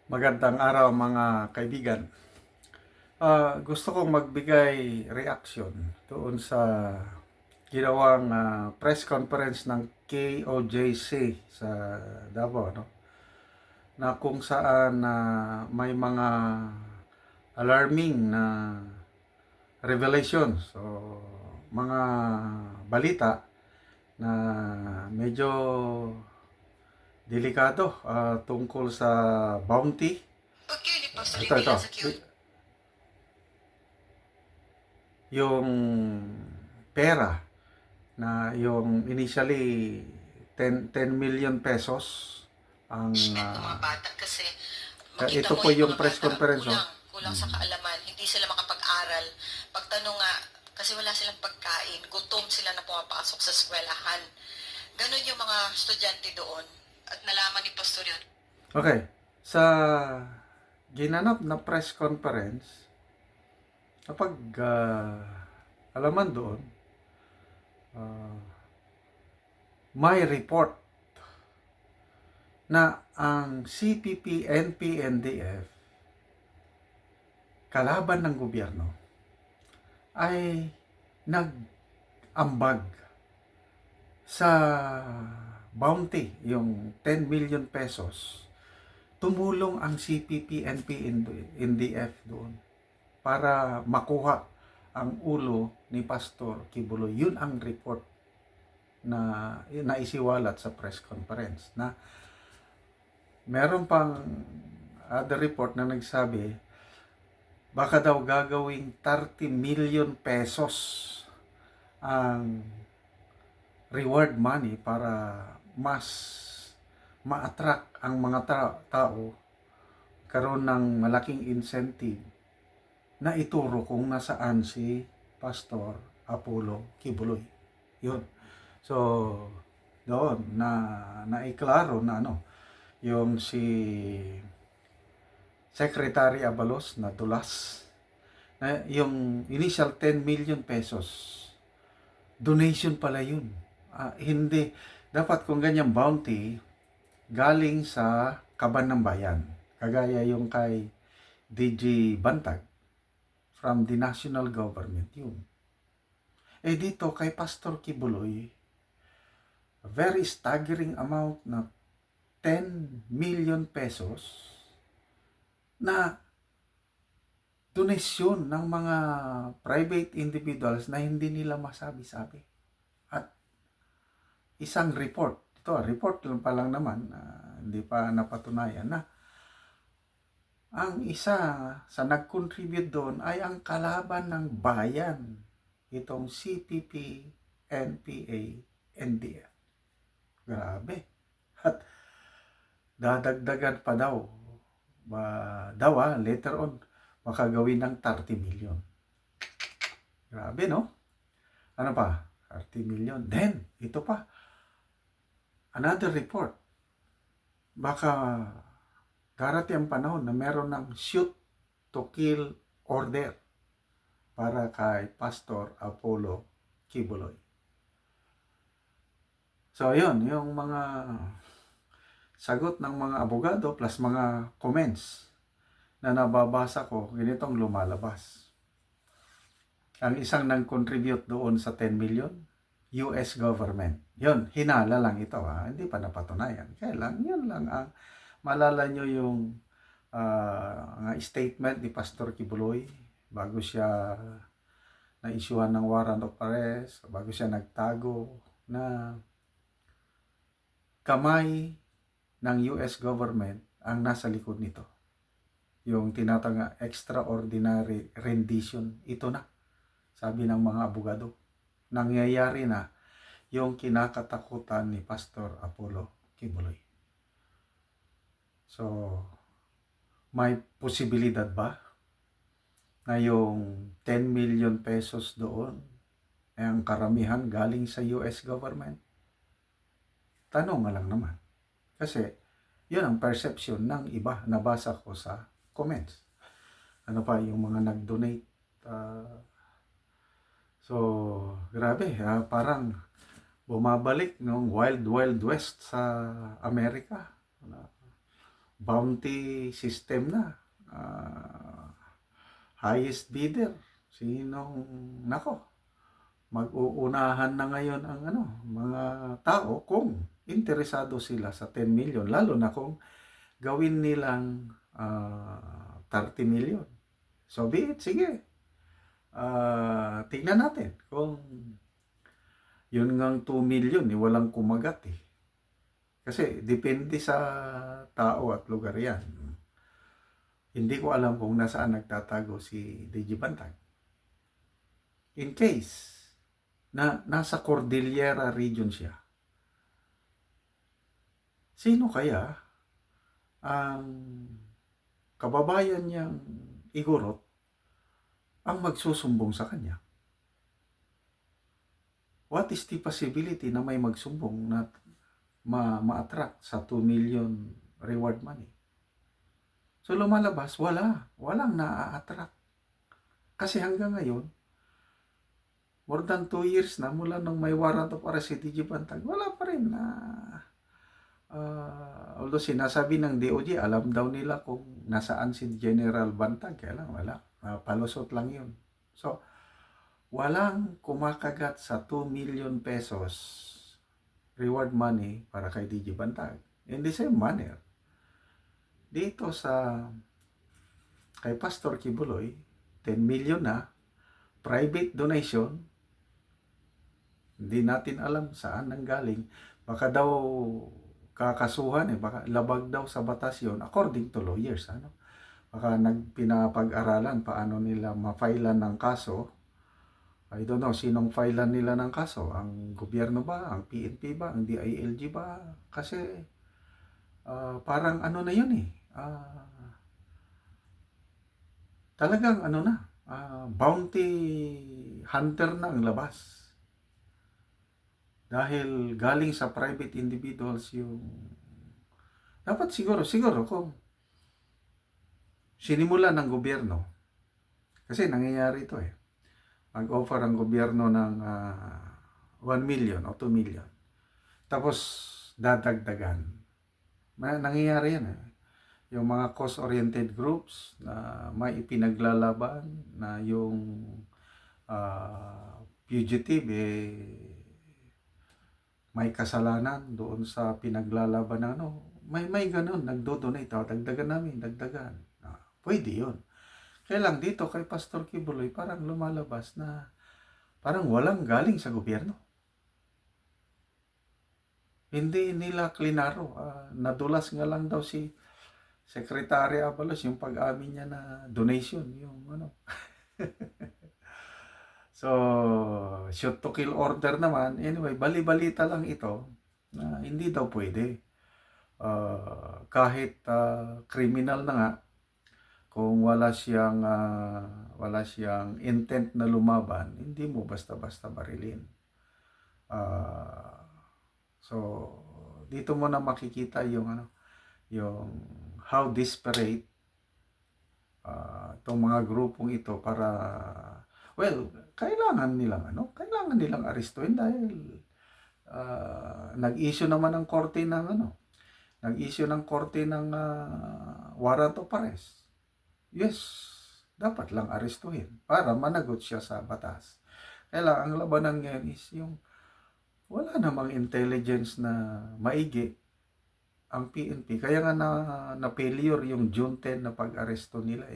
Magandang araw mga kaibigan. Gusto kong magbigay reaction doon sa ginawang press conference ng KOJC sa Davao, no? Na kung saan may mga alarming na revelations o mga balita na medyo delikado tungkol sa bounty. Ito. Yung pera na yung initially 10 million pesos ang Mga bata kasi makita ito mo po yung yung mga press bata conference, oh. kulang sa kaalaman, hindi sila makapag-aral. Pagtanong nga, kasi wala silang pagkain, gutom sila na pumapasok sa eskwelahan. Ganon yung mga estudyante doon. At nalaman ni Pastor yun. Okay, sa ginanap na press conference, kapag alaman doon, uh, may report na ang CPP, NP, NDF kalaban ng gobyerno ay nag-ambag sa bounty, yung 10 million pesos. Tumulong ang CPP, NP, NDF doon para makuha ang ulo ni Pastor Kibuloy. Yun ang report na naisiwalat sa press conference. Na meron pang other report na nagsabi baka daw gagawing 30 million pesos ang reward money para mas ma-attract ang mga tao, karon ng malaking incentive na ituro kung nasaan si Pastor Apollo Kibuloy. Yun. So, doon na naiklaro na yung si Secretary Abalos na tulas na yung initial 10 million pesos donation pala yun. Hindi dapat kung ganyang bounty galing sa kaban ng bayan, kagaya yung kay DG Bantag from the national government yun. Dito kay Pastor Kibuloy, a very staggering amount na 10 million pesos na donasyon ng mga private individuals na hindi nila masabi-sabi. At isang report, report lang pa lang naman, hindi pa napatunayan na ang isa sa nag-contribute doon ay ang kalaban ng bayan, itong CPP, NPA, NDF. Grabe. At dadagdagan pa daw, later on, makagawin ng 30 million. Grabe, no? Ano pa? 30 million. Then, ito pa, another report. Baka darating ang panahon na meron ng shoot to kill order para kay Pastor Apollo Kibuloy. So, yun, yung mga sagot ng mga abogado plus mga comments na nababasa ko, ganitong lumalabas. Ang isang nang-contribute doon sa 10 million, US government. Yun, hinala lang ito hindi pa napatunayan. Kaya lang, yun lang ang malala nyo yung statement ni Pastor Kibuloy bago siya na-issuehan ng warrant of arrest, bago siya nagtago, na kamay ng US government ang nasa likod nito. Yung tinatawag extraordinary rendition, ito na, sabi ng mga abogado. Nangyayari na yung kinakatakutan ni Pastor Apollo Kibuloy. So, may posibilidad ba na yung 10 million pesos doon ay ang karamihan galing sa US government? Tanong nga lang naman. Kasi, yun ang perception ng iba, nabasa ko sa comments. Ano pa, yung mga nag-donate. So, grabe, parang bumabalik nung Wild Wild West sa Amerika. bounty system na. Highest bidder. Nako, mag-uunahan na ngayon ang mga tao kung interesado sila sa 10 million, lalo na kung gawin nilang 30 million. So be it, sige. Tingnan natin kung yun ngang 2 million, walang kumagat eh. Kasi depende sa tao at lugar yan. Hindi ko alam kung nasaan nagtatago si Digibantag. In case na nasa Cordillera region siya, sino kaya ang kababayan niyang Igorot ang magsusumbong sa kanya? What is the possibility na may magsumbong na ma-attract sa 2 million reward money? So lumalabas, walang na-attract. Kasi hanggang ngayon, more than 2 years na mula nung may warrant of arrest si Digibantag, wala pa rin na although sinasabi ng DOJ, alam daw nila kung nasaan si General Bantag, kaya lang wala, palusot lang yun. So walang kumakagat sa 2 million pesos reward money para kay Digibantag. In the same manner, dito kay Pastor Kibuloy, 10 million na private donation. Hindi natin alam saan nanggaling. Baka daw kakasuhan baka labag daw sa batas yun according to lawyers. Baka pinapag-aralan paano nila ma-filean ng kaso. I don't know sinong filean nila ng kaso. Ang gobyerno ba? Ang PNP ba? Ang DILG ba? Kasi parang na yun talagang bounty hunter na ang labas. Dahil galing sa private individuals yung dapat siguro kung sinimula ng gobyerno, kasi nangyayari ito mag-offer ang gobyerno ng 1 million o 2 million, tapos dadagdagan. Nangyayari yan yung mga cause-oriented groups na may ipinaglalaban na yung fugitive may kasalanan doon sa pinaglalaban ng may ganun, nagdo-donate, dagdagan namin, dagdagan. Pwede yun. Kaya lang dito kay Pastor Kibuloy, parang lumalabas na parang walang galing sa gobyerno. Hindi nila klinaro. Nadulas nga lang daw si Secretary Abalos yung pag-amin niya na donation, yung So, shoot to kill order naman. Anyway, bali-balita lang ito na hindi daw pwede. Kahit criminal na nga, kung wala siyang intent na lumaban, hindi mo basta-basta barilin. So, dito mo na makikita yung how desperate itong mga grupong ito para kailangan nilang arestuhin dahil nag-issue naman ng korte ng warrant of arrest. Yes, dapat lang arestuhin para managot siya sa batas. Kaya ang labanan ngayon is yung wala namang intelligence na maigi ang PNP. Kaya nga na-failure yung June 10 na pag-aresto nila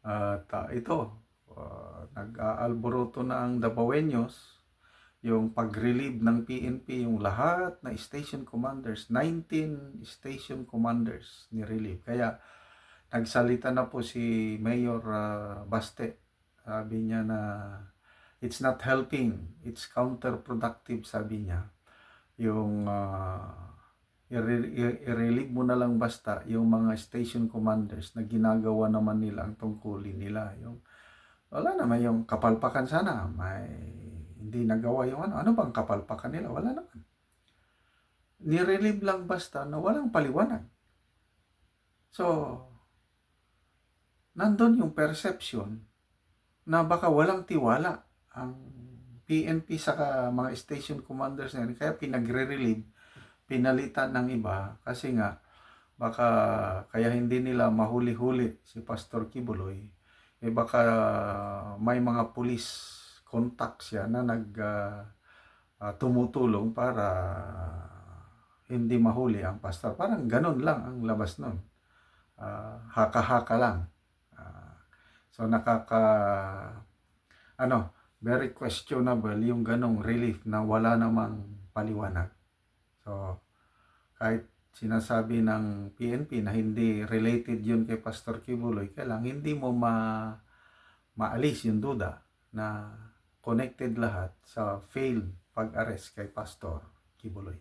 At ito, nag-aalboroto na ang Dabaweños, yung pag-relieve ng PNP, yung lahat na station commanders, 19 station commanders ni-relieve. Kaya nagsalita na po si Mayor Baste. Sabi niya na it's not helping, it's counterproductive, sabi niya. Yung i-relieve mo na lang basta yung mga station commanders na ginagawa naman nila ang tungkulin nila. Yung wala naman yung kapalpakan sana. Hindi nagawa yung ano bang kapalpakan nila? Wala naman. Ni-relieve lang basta na walang paliwanag. So, nandun yung perception na baka walang tiwala ang PNP sa mga station commanders na yun. Kaya pinagre-relieve, pinalitan ng iba kasi nga baka kaya hindi nila mahuli-huli si Pastor Kibuloy, baka may mga police contact siya na tumutulong para hindi mahuli ang pastor. Parang ganun lang ang labas nun. Haka-haka lang. So very questionable yung ganong relief na wala namang paliwanag. So kahit sinasabi ng PNP na hindi related yun kay Pastor Kibuloy, kaya lang hindi mo maalis yung duda na connected lahat sa failed pag-arrest kay Pastor Kibuloy.